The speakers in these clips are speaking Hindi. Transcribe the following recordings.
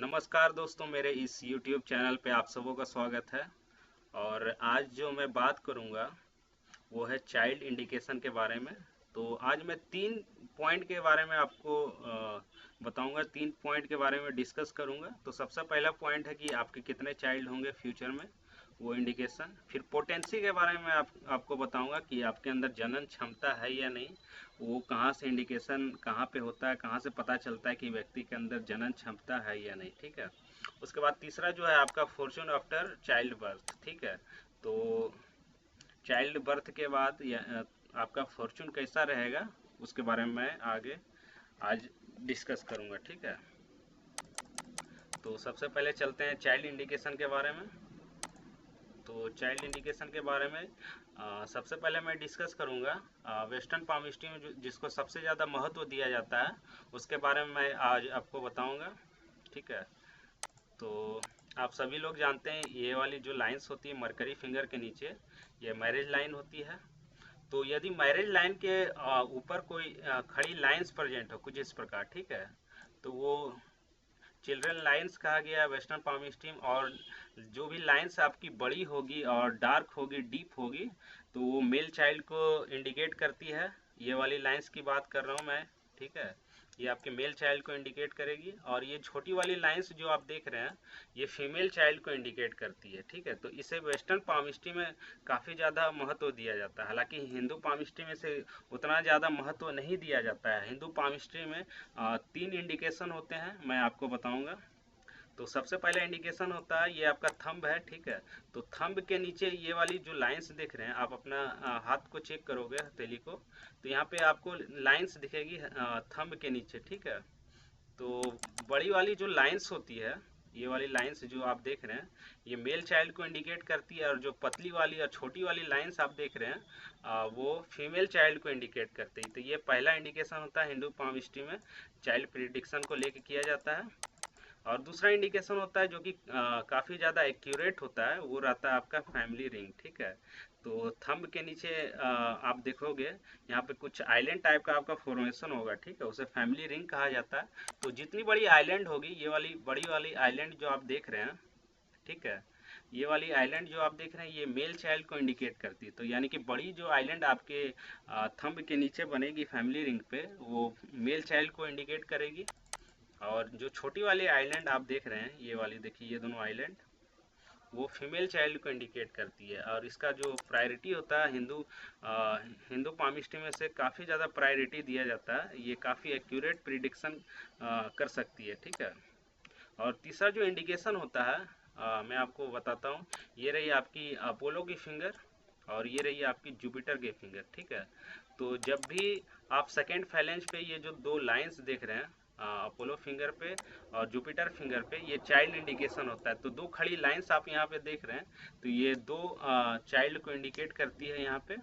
नमस्कार दोस्तों, मेरे इस YouTube चैनल पे आप सबों का स्वागत है। और आज जो मैं बात करूंगा वो है चाइल्ड इंडिकेशन के बारे में। तो आज मैं 3 पॉइंट के बारे में आपको बताऊंगा, 3 पॉइंट के बारे में डिस्कस करूंगा। तो सबसे पहला पॉइंट है कि आपके कितने चाइल्ड होंगे फ्यूचर में, वो इंडिकेशन। फिर पोटेंसी के बारे में आपको बताऊंगा कि आपके अंदर जनन क्षमता है या नहीं, वो कहाँ से इंडिकेशन कहाँ पे होता है, कहाँ से पता चलता है कि व्यक्ति के अंदर जनन क्षमता है या नहीं। ठीक है। उसके बाद तीसरा जो है आपका फॉर्चून आफ्टर चाइल्ड बर्थ। ठीक है। तो चाइल्ड बर्थ के बाद आपका फॉर्चून कैसा रहेगा उसके बारे में मैं आगे आज डिस्कस करूंगा। ठीक है। तो सबसे पहले चलते हैं चाइल्ड इंडिकेशन के बारे में। तो चाइल्ड इंडिकेशन के बारे में सबसे पहले मैं डिस्कस करूंगा वेस्टर्न पामिस्ट्री में जिसको सबसे ज़्यादा महत्व दिया जाता है, उसके बारे में मैं आज आपको बताऊंगा। ठीक है। तो आप सभी लोग जानते हैं ये वाली जो लाइंस होती है मरकरी फिंगर के नीचे, ये मैरिज लाइन होती है। तो यदि मैरिज लाइन के ऊपर कोई खड़ी लाइंस प्रेजेंट हो कुछ इस प्रकार, ठीक है, तो वो चिल्ड्रन लाइंस कहा गया है वेस्टर्न पाम स्ट्रीम। और जो भी लाइंस आपकी बड़ी होगी और डार्क होगी, डीप होगी, तो वो मेल चाइल्ड को इंडिकेट करती है। ये वाली लाइंस की बात कर रहा हूँ मैं। ठीक है। ये आपके मेल चाइल्ड को इंडिकेट करेगी। और ये छोटी वाली लाइंस जो आप देख रहे हैं, ये फीमेल चाइल्ड को इंडिकेट करती है। ठीक है। तो इसे वेस्टर्न पामिस्ट्री में काफ़ी ज़्यादा महत्व दिया जाता है। हालांकि हिंदू पामिस्ट्री में से उतना ज़्यादा महत्व नहीं दिया जाता है। हिंदू पामिस्ट्री में 3 इंडिकेशन होते हैं, मैं आपको बताऊंगा। तो सबसे पहला इंडिकेशन होता है ये आपका थंब है। ठीक है। तो थंब के नीचे ये वाली जो लाइंस देख रहे हैं, आप अपना हाथ को चेक करोगे, हथेली को, तो यहाँ पे आपको लाइंस दिखेगी थंब के नीचे। ठीक है। तो बड़ी वाली जो लाइंस होती है, ये वाली लाइंस जो आप देख रहे हैं, ये मेल चाइल्ड को इंडिकेट करती है। और जो पतली वाली और छोटी वाली लाइंस आप देख रहे हैं, वो फीमेल चाइल्ड को इंडिकेट करती है। तो ये पहला इंडिकेशन होता है हिंदू पामिस्ट्री में, चाइल्ड प्रिडिक्शन को लेके किया जाता है। और दूसरा इंडिकेशन होता है जो कि काफ़ी ज़्यादा एक्यूरेट होता है, वो रहता है आपका फैमिली रिंग। ठीक है। तो थंब के नीचे आप देखोगे यहाँ पे कुछ आइलैंड टाइप का आपका फॉर्मेशन होगा। ठीक है। उसे फैमिली रिंग कहा जाता है। तो जितनी बड़ी आइलैंड होगी, ये वाली बड़ी वाली आइलैंड जो आप देख रहे हैं, ठीक है, ये वाली आइलैंड जो आप देख रहे हैं, ये मेल चाइल्ड को इंडिकेट करती है। तो यानी कि बड़ी जो आइलैंड आपके थंब के नीचे बनेगी फैमिली रिंग पे, वो मेल चाइल्ड को इंडिकेट करेगी। और जो छोटी वाली आइलैंड आप देख रहे हैं, ये वाली देखिए, ये दोनों आइलैंड, वो फीमेल चाइल्ड को इंडिकेट करती है। और इसका जो प्रायोरिटी होता है हिंदू पामिस्ट्री में से काफ़ी ज़्यादा प्रायोरिटी दिया जाता है। ये काफ़ी एक्यूरेट प्रिडिक्शन कर सकती है। ठीक है। और तीसरा जो इंडिकेशन होता है, मैं आपको बताता हूँ। ये रही आपकी अपोलो की फिंगर, और ये रही आपकी जुपिटर की फिंगर। ठीक है। तो जब भी आप सेकेंड फैलेंज पे ये जो दो लाइंस देख रहे हैं, अपोलो फिंगर पे और जुपिटर फिंगर पे, ये चाइल्ड इंडिकेशन होता है। तो दो खड़ी लाइंस आप यहाँ पे देख रहे हैं, तो ये दो चाइल्ड को इंडिकेट करती है यहाँ पे।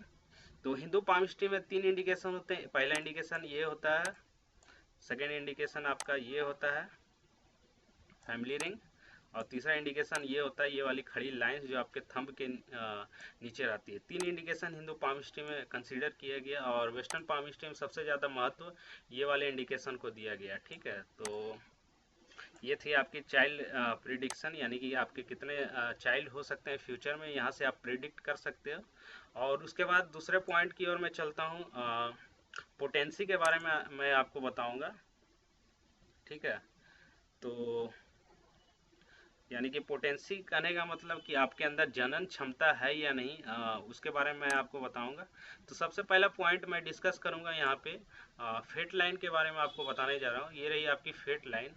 तो हिंदू पामिस्ट्री में 3 इंडिकेशन होते हैं। पहला इंडिकेशन ये होता है, सेकेंड इंडिकेशन आपका ये होता है फैमिली रिंग, और तीसरा इंडिकेशन ये होता है ये वाली खड़ी लाइंस जो आपके थंब के नीचे रहती है। 3 इंडिकेशन हिंदू पामिस्ट्री में कंसीडर किया गया, और वेस्टर्न पामिस्ट्री में सबसे ज़्यादा महत्व ये वाले इंडिकेशन को दिया गया। ठीक है। तो ये थी आपकी चाइल्ड प्रिडिक्शन, यानी कि आपके कितने चाइल्ड हो सकते हैं फ्यूचर में, यहाँ से आप प्रिडिक्ट कर सकते हो। और उसके बाद दूसरे पॉइंट की ओर मैं चलता हूँ, पोटेंसी के बारे में मैं आपको बताऊँगा। ठीक है। तो यानी कि पोटेंसी कहने का मतलब कि आपके अंदर जनन क्षमता है या नहीं, उसके बारे में मैं आपको बताऊंगा। तो सबसे पहला पॉइंट मैं डिस्कस करूंगा यहाँ पे फेट लाइन के बारे में आपको बताने जा रहा हूँ। ये रही आपकी फेट लाइन।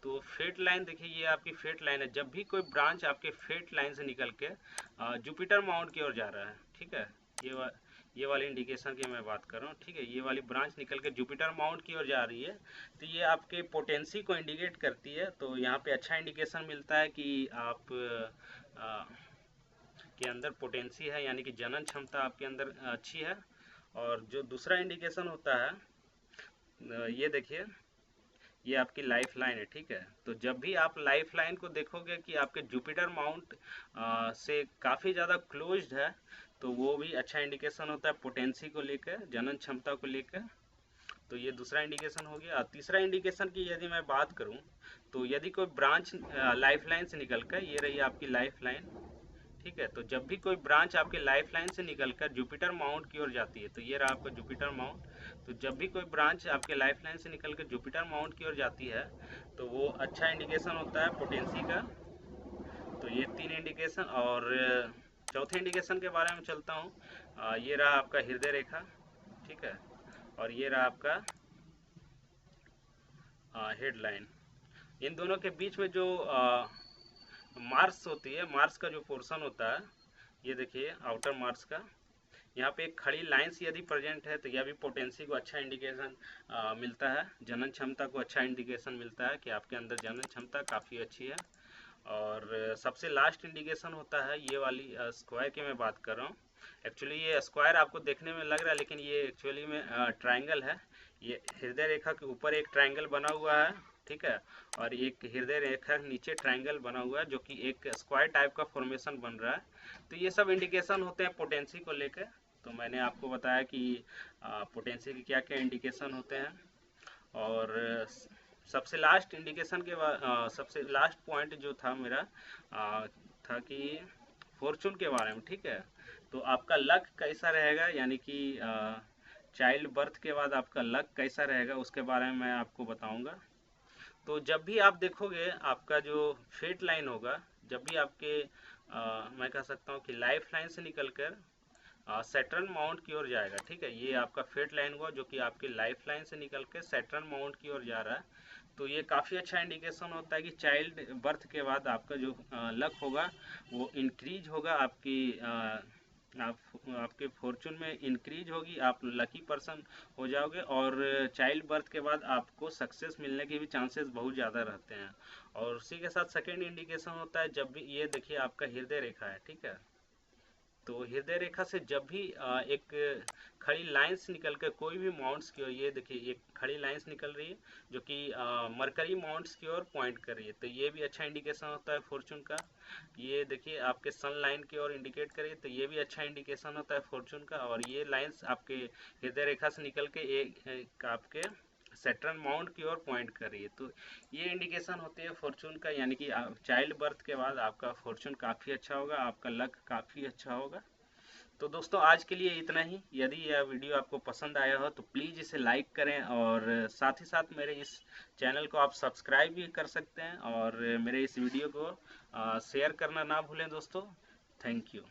तो फेट लाइन देखिए, ये आपकी फेट लाइन है। जब भी कोई ब्रांच आपके फेट लाइन से निकल के जुपिटर माउंट की ओर जा रहा है, ठीक है, ये वाली इंडिकेशन की मैं बात कर रहा हूँ। ठीक है। ये वाली ब्रांच निकल के जुपिटर माउंट की ओर जा रही है, तो ये आपके पोटेंसी को इंडिकेट करती है। तो यहाँ पे अच्छा इंडिकेशन मिलता है कि आप के अंदर पोटेंसी है, यानी कि जनन क्षमता आपके अंदर अच्छी है। और जो दूसरा इंडिकेशन होता है, ये देखिए, ये आपकी लाइफ लाइन है। ठीक है। तो जब भी आप लाइफ लाइन को देखोगे कि आपके जुपिटर माउंट से काफ़ी ज़्यादा क्लोज्ड है, तो वो भी अच्छा इंडिकेशन होता है पोटेंसी को लेकर, जनन क्षमता को लेकर। तो ये दूसरा इंडिकेशन हो गया। तीसरा इंडिकेशन की यदि मैं बात करूं, तो यदि कोई ब्रांच लाइफ लाइन से निकल कर, ये रही आपकी लाइफ लाइन, ठीक है, तो जब भी कोई ब्रांच आपके लाइफ लाइन से निकलकर जुपिटर माउंट की ओर जाती है, तो ये रहा आपका जुपिटर माउंट, तो जब भी कोई ब्रांच आपके लाइफ लाइन से निकलकर जुपिटर माउंट की ओर जाती है, तो वो अच्छा इंडिकेशन होता है पोटेंसी का। तो ये तीन इंडिकेशन। और चौथे इंडिकेशन के बारे में चलता हूँ। ये रहा आपका हृदय रेखा, ठीक है, और ये रहा आपका हेडलाइन। इन दोनों के बीच में जो मार्स होती है, मार्स का जो पोर्शन होता है, ये देखिए आउटर मार्स का, यहाँ पे एक खड़ी लाइंस यदि प्रेजेंट है, तो यह भी पोटेंसी को अच्छा इंडिकेशन मिलता है, जनन क्षमता को अच्छा इंडिकेशन मिलता है कि आपके अंदर जनन क्षमता काफ़ी अच्छी है। और सबसे लास्ट इंडिकेशन होता है ये वाली स्क्वायर की मैं बात कर रहा हूँ। एक्चुअली ये स्क्वायर आपको देखने में लग रहा है, लेकिन ये एक्चुअली में ट्रायंगल है। ये हृदय रेखा के ऊपर एक ट्रायंगल बना हुआ है, ठीक है, और एक हृदय रेखा नीचे ट्रायंगल बना हुआ है, जो कि एक स्क्वायर टाइप का फॉर्मेशन बन रहा है। तो ये सब इंडिकेशन होते हैं पोटेंसी को लेकर। तो मैंने आपको बताया कि पोटेंसी के क्या क्या इंडिकेशन होते हैं। और सबसे लास्ट इंडिकेशन के बाद सबसे लास्ट पॉइंट जो था मेरा था कि फॉर्चून के बारे में, ठीक है। तो आपका लक कैसा रहेगा, यानी कि चाइल्ड बर्थ के बाद आपका लक कैसा रहेगा, उसके बारे में मैं आपको बताऊंगा। तो जब भी आप देखोगे आपका जो फेट लाइन होगा, जब भी आपके मैं कह सकता हूँ कि लाइफ लाइन से निकलकर सैटर्न माउंट की ओर जाएगा, ठीक है, ये आपका फेट लाइन हुआ जो कि आपके लाइफ लाइन से निकल के सैटर्न माउंट की ओर जा रहा है। तो ये काफ़ी अच्छा इंडिकेशन होता है कि चाइल्ड बर्थ के बाद आपका जो लक होगा वो इंक्रीज होगा, आपके फॉर्चून में इंक्रीज होगी, आप लकी पर्सन हो जाओगे। और चाइल्ड बर्थ के बाद आपको सक्सेस मिलने के भी चांसेस बहुत ज़्यादा रहते हैं। और उसी के साथ सेकेंड इंडिकेशन होता है, जब भी ये देखिए आपका हृदय रेखा है, ठीक है, तो हृदय रेखा से जब भी एक खड़ी लाइंस निकल कर कोई भी माउंट्स की ओर, ये देखिए एक खड़ी लाइंस निकल रही है जो कि मरकरी माउंट्स की ओर पॉइंट कर रही है, तो ये भी अच्छा इंडिकेशन होता है फॉर्चून का। ये देखिए आपके सन लाइन की ओर इंडिकेट कर रही है, तो ये भी अच्छा इंडिकेशन होता है फॉर्चून का। और ये लाइंस आपके हृदय रेखा से निकल के एक आपके सैटर्न माउंट की ओर पॉइंट कर रही है, तो ये इंडिकेशन होती है फॉर्चून का, यानी कि चाइल्ड बर्थ के बाद आपका फॉर्चून काफ़ी अच्छा होगा, आपका लक काफ़ी अच्छा होगा। तो दोस्तों आज के लिए इतना ही। यदि यह वीडियो आपको पसंद आया हो तो प्लीज़ इसे लाइक करें, और साथ ही साथ मेरे इस चैनल को आप सब्सक्राइब भी कर सकते हैं, और मेरे इस वीडियो को शेयर करना ना भूलें दोस्तों। Thank you.